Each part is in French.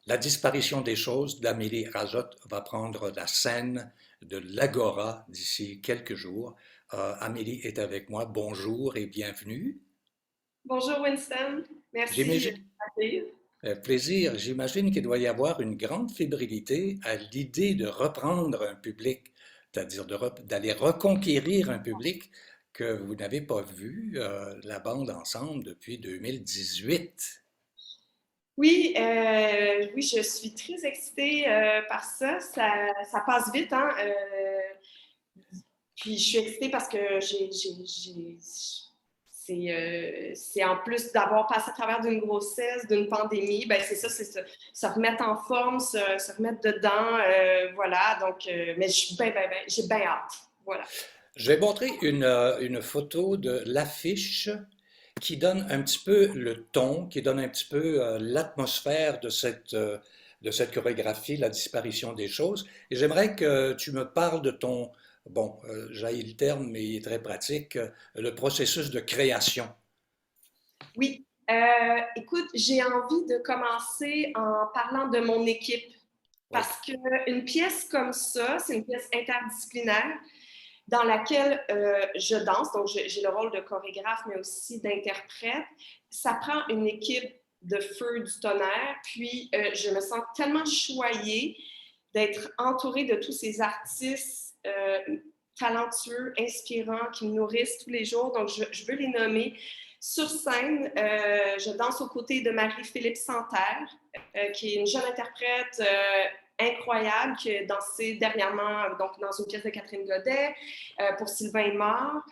La disparition des choses d'Amélie Rajot va prendre la scène de l'Agora d'ici quelques jours. Amélie est avec moi. Bonjour et bienvenue. Bonjour Winston, merci de J'imagine, m'accueillir. plaisir. J'imagine qu'il doit y avoir une grande fébrilité à l'idée de reprendre un public, c'est-à-dire d'aller reconquérir un public que vous n'avez pas vu la bande ensemble depuis 2018. Oui, je suis très excitée par ça. Ça passe vite, hein. Puis je suis excitée parce que c'est en plus d'avoir passé à travers d'une grossesse, d'une pandémie, ben c'est ça, c'est se remettre en forme, se remettre dedans, voilà. Donc, mais je suis j'ai bien hâte, voilà. Je vais montrer une photo de l'affiche qui donne un petit peu le ton, qui donne un petit peu l'atmosphère de cette chorégraphie, la disparition des choses. Et j'aimerais que tu me parles de ton, bon, j'haïs le terme, mais il est très pratique, le processus de création. Oui. Écoute, j'ai envie de commencer en parlant de mon équipe Oui. parce qu'une pièce comme ça, c'est une pièce interdisciplinaire dans laquelle je danse, donc j'ai le rôle de chorégraphe, mais aussi d'interprète. Ça prend une équipe de feu du tonnerre, puis je me sens tellement choyée d'être entourée de tous ces artistes talentueux, inspirants, qui me nourrissent tous les jours. Donc, je veux les nommer. Sur scène, je danse aux côtés de Marie-Philippe Santerre, qui est une jeune interprète incroyable, qui a dansé dernièrement donc, dans une pièce de Catherine Godet pour Sylvain Aimard.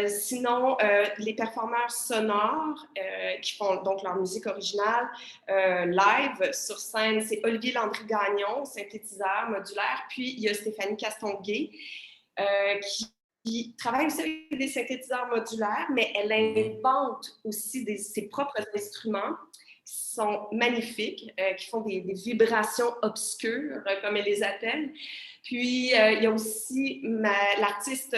Sinon, les performeurs sonores qui font donc leur musique originale live sur scène, c'est Olivier Landry-Gagnon, synthétiseur modulaire, puis il y a Stéphanie Castonguay qui travaille aussi avec des synthétiseurs modulaires, mais elle Mhm. invente aussi ses propres instruments qui sont magnifiques, qui font des vibrations obscures, comme elle les appelle. Puis, il y a aussi l'artiste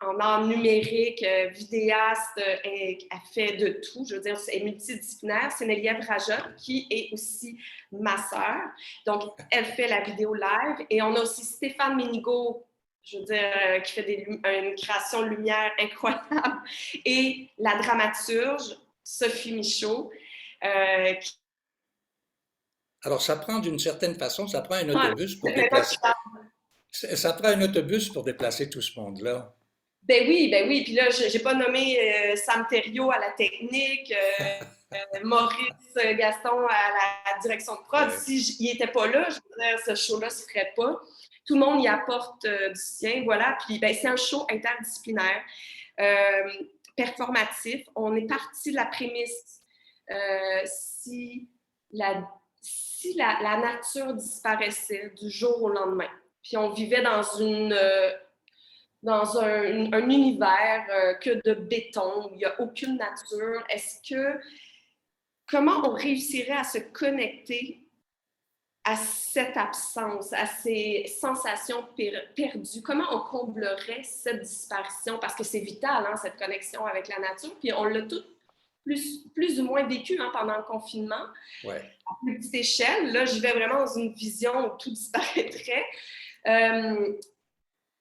en art numérique, vidéaste, elle fait de tout. Je veux dire, c'est multidisciplinaire. C'est Néliève Rajot, qui est aussi ma sœur. Donc, elle fait la vidéo live. Et on a aussi Stéphane Ménigaud, je veux dire, qui fait une création de lumière incroyable. Et la dramaturge, Sophie Michaud, qui Alors, ça prend d'une certaine façon, ça prend un ouais, autobus pour déplacer, ça prend un autobus pour déplacer tout ce monde-là. ben oui. Puis là, j'ai pas nommé Sam Thériault à la technique, Maurice Gaston à la direction de prod. Ouais. Si il n'était pas là, je veux dire, ce show-là ne se ferait pas. Tout le monde y apporte du sien, voilà. Puis ben, c'est un show interdisciplinaire, euh, performatif. On est parti de la prémisse si la nature disparaissait du jour au lendemain, puis on vivait dans un univers que de béton, où il n'y a aucune nature, comment on réussirait à se connecter à cette absence, à ces sensations perdues? Comment on comblerait cette disparition? Parce que c'est vital, hein, cette connexion avec la nature. Puis on l'a tout plus ou moins vécu hein, pendant le confinement, Ouais. à plus petite échelle. Là, je vais vraiment dans une vision où tout disparaîtrait. Euh,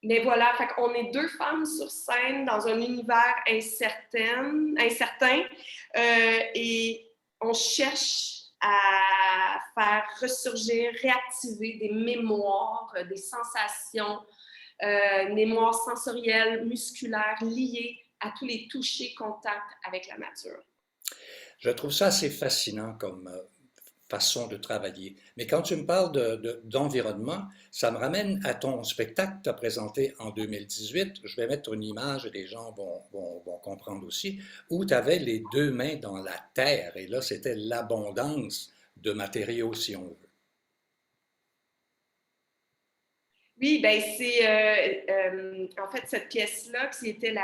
mais voilà, fait qu'on est deux femmes sur scène dans un univers incertain, et on cherche à faire ressurgir, réactiver des mémoires, des sensations, mémoires sensorielles, musculaires liées à tous les touchés, contacts avec la nature. Je trouve ça assez fascinant comme façon de travailler. Mais quand tu me parles d'environnement, ça me ramène à ton spectacle que tu as présenté en 2018. Je vais mettre une image et les gens vont comprendre aussi, où tu avais les deux mains dans la terre. Et là, c'était l'abondance de matériaux, si on veut. Oui, ben c'est en fait cette pièce-là qui était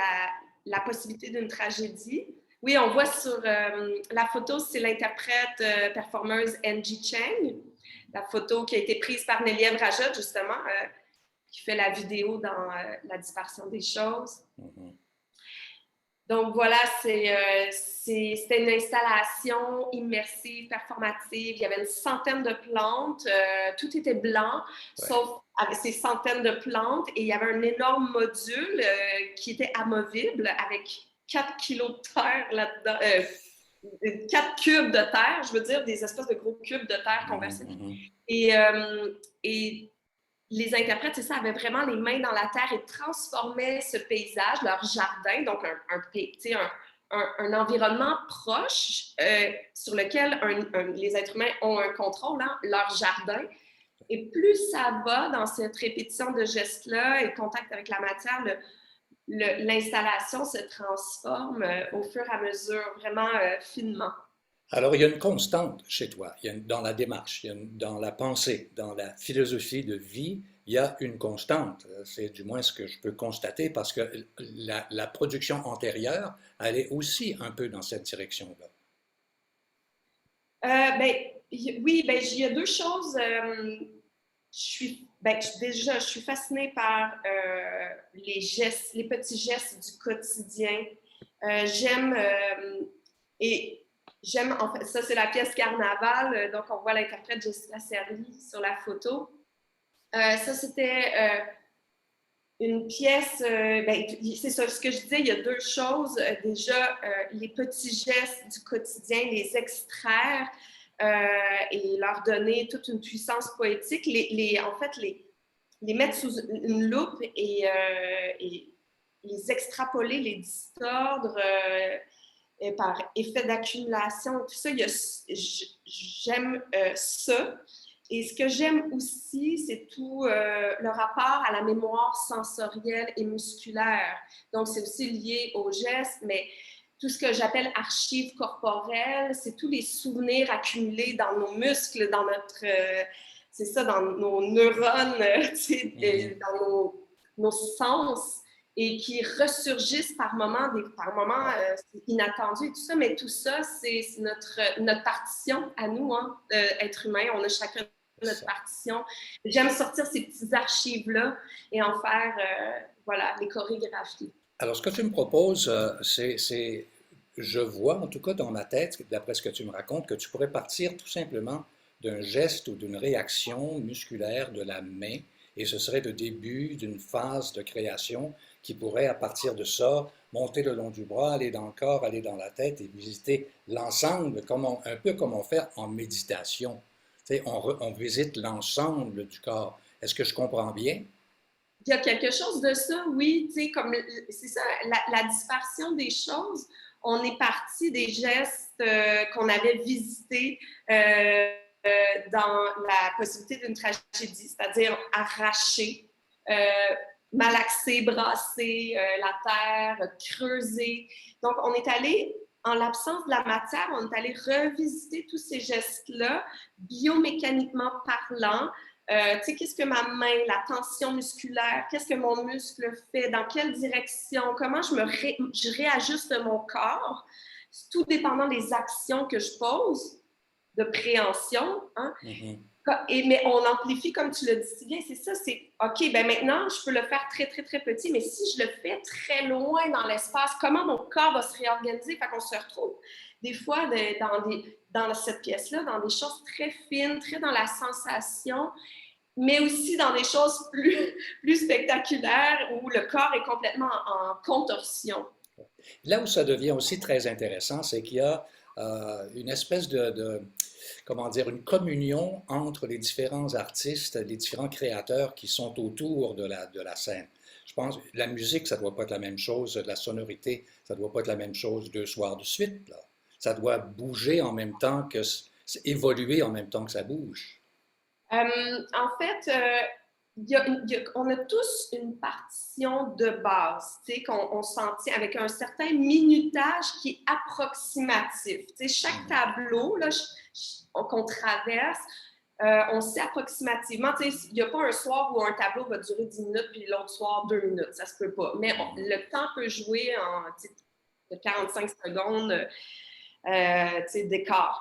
la possibilité d'une tragédie. Oui, on voit sur la photo, c'est l'interprète performeuse Angie Cheng, la photo qui a été prise par Néliève Rajot, justement, qui fait la vidéo dans La disparition des choses. Mhm. Donc voilà, c'était une installation immersive, performative. Il y avait une centaine de plantes. Tout était blanc, Ouais. sauf avec ces centaines de plantes. Et il y avait un énorme module qui était amovible avec 4 kilos de terre là-dedans. 4 cubes de terre, je veux dire, des espèces de gros cubes de terre Mhm, conversés. mhm. Et, euh, et les interprètes, c'est ça, avaient vraiment les mains dans la terre et transformaient ce paysage, leur jardin, donc un environnement proche sur lequel les êtres humains ont un contrôle, hein, leur jardin. Et plus ça va dans cette répétition de gestes-là et le contact avec la matière, l'installation se transforme au fur et à mesure, vraiment finement. Alors, il y a une constante chez toi, dans la démarche, dans la pensée, dans la philosophie de vie, il y a une constante. C'est du moins ce que je peux constater parce que la production antérieure allait aussi un peu dans cette direction-là. Ben, oui, ben, il y a deux choses. Déjà, je suis fascinée par les gestes, les petits gestes du quotidien. J'aime et j'aime, en fait, ça c'est la pièce Carnaval, donc on voit l'interprète Jessica Serly sur la photo. Ça c'était une pièce, c'est ça, ce que je disais, il y a deux choses. Déjà, les petits gestes du quotidien, les extraire et leur donner toute une puissance poétique, en fait, les mettre sous une loupe et les extrapoler, les distordre et par effet d'accumulation, tout ça, j'aime ça. Et ce que j'aime aussi, c'est tout le rapport à la mémoire sensorielle et musculaire. Donc, c'est aussi lié aux gestes, mais tout ce que j'appelle archives corporelles, c'est tous les souvenirs accumulés dans nos muscles, dans notre, c'est ça, dans nos neurones, Mhm. dans nos sens et qui ressurgissent par moments Ouais, inattendus et tout ça, mais tout ça, c'est notre partition à nous, hein, êtres humains. On a chacun c'est notre ça. partition. J'aime sortir ces petites archives-là et en faire, voilà, les chorégraphies. Alors, ce que tu me proposes, je vois en tout cas dans ma tête, d'après ce que tu me racontes, que tu pourrais partir tout simplement d'un geste ou d'une réaction musculaire de la main, et ce serait le début d'une phase de création qui pourrait, à partir de ça, monter le long du bras, aller dans le corps, aller dans la tête et visiter l'ensemble, un peu comme on fait en méditation. Tu sais, on visite l'ensemble du corps. Est-ce que je comprends bien? Il y a quelque chose de ça, oui, tu sais, comme c'est ça, la dispersion des choses. On est parti des gestes qu'on avait visités dans la possibilité d'une tragédie, c'est-à-dire arracher, euh, malaxer, brasser la terre, creuser. Donc, on est allé, en l'absence de la matière, on est allé revisiter tous ces gestes-là, biomécaniquement parlant, tu sais, qu'est-ce que ma main, la tension musculaire, qu'est-ce que mon muscle fait, dans quelle direction, comment je réajuste mon corps, tout dépendant des actions que je pose de préhension. Hein? Mhm. Mais on amplifie, comme tu l'as dit si bien, c'est ça, c'est OK, ben maintenant, je peux le faire très, très, très petit, mais si je le fais très loin dans l'espace, comment mon corps va se réorganiser? Fait qu'on se retrouve des fois dans cette pièce-là, dans des choses très fines, très dans la sensation, mais aussi dans des choses plus spectaculaires où le corps est complètement en contorsion. Là où ça devient aussi très intéressant, c'est qu'il y a une espèce comment dire, une communion entre les différents artistes, les différents créateurs qui sont autour de la scène. Je pense que la musique, ça ne doit pas être la même chose, la sonorité, ça ne doit pas être la même chose deux soirs de suite, là. Ça doit bouger en même temps évoluer en même temps que ça bouge. En fait, on a tous une partition de base, tu sais, qu'on s'en tient avec un certain minutage qui est approximatif. Tu sais, chaque Mhm. tableau là, qu'on traverse, on sait approximativement. Tu sais, il n'y a pas un soir où un tableau va durer 10 minutes puis l'autre soir 2 minutes. Ça se peut pas. Mais Mhm. le temps peut jouer en tu sais, de 45 secondes tu sais, d'écart.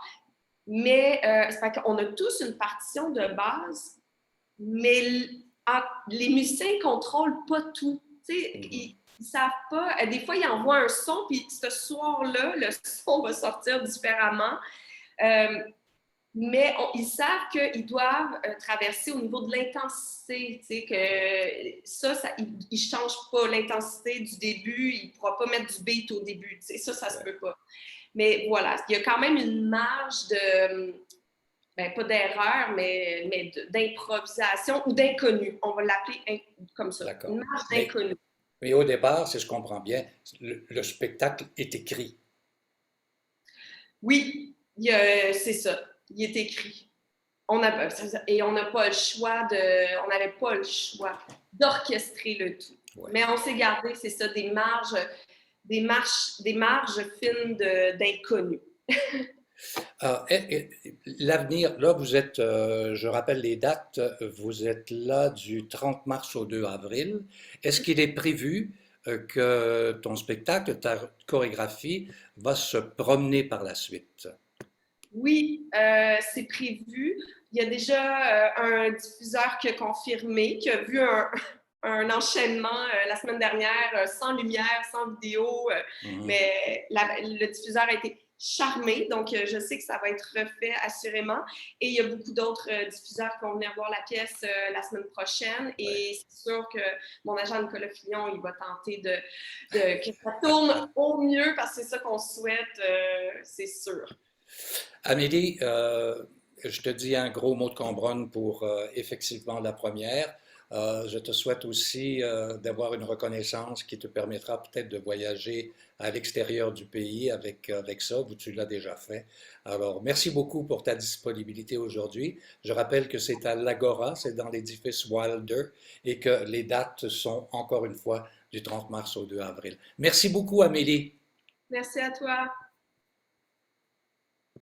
Mais c'est qu'on a tous une partition de base, mais les musiciens ne contrôlent pas tout. Tu sais, Mhm. ils savent pas. Des fois, ils envoient un son, puis ce soir-là, le son va sortir différemment. Euh, mais ils savent qu'ils doivent traverser au niveau de l'intensité, tu sais, que ça ils ne changent pas l'intensité du début, ils ne pourront pas mettre du beat au début, tu sais, ça se peut pas. Mais voilà, il y a quand même une marge de, ben, pas d'erreur, mais d'improvisation ou d'inconnu. On va l'appeler comme ça, une D'accord. marge d'inconnu. Mais au départ, si je comprends bien, le spectacle est écrit. Oui, c'est ça, il est écrit. Et on n'a pas le choix on n'avait pas le choix d'orchestrer le tout. Ouais. Mais on s'est gardé, c'est ça, des marges fines d'inconnus. L'avenir, là, vous êtes, je rappelle les dates, vous êtes là du 30 mars au 2 avril. Est-ce qu'il est prévu que ton spectacle, ta chorégraphie, va se promener par la suite? Oui, c'est prévu. Il y a déjà un diffuseur qui a confirmé, qui a vu un enchaînement la semaine dernière, sans lumière, sans vidéo, mais le diffuseur a été charmé, donc je sais que ça va être refait assurément. Et il y a beaucoup d'autres diffuseurs qui vont venir voir la pièce la semaine prochaine. Et c'est sûr que mon agent Nicolas Fillon, il va tenter que ça tourne au mieux parce que c'est ça qu'on souhaite, c'est sûr. Amélie, je te dis un gros mot de Combronne pour effectivement la première. Je te souhaite aussi d'avoir une reconnaissance qui te permettra peut-être de voyager à l'extérieur du pays avec ça, où tu l'as déjà fait. Alors, merci beaucoup pour ta disponibilité aujourd'hui. Je rappelle que c'est à l'Agora, c'est dans l'édifice Wilder, et que les dates sont encore une fois du 30 mars au 2 avril. Merci beaucoup, Amélie. Merci à toi.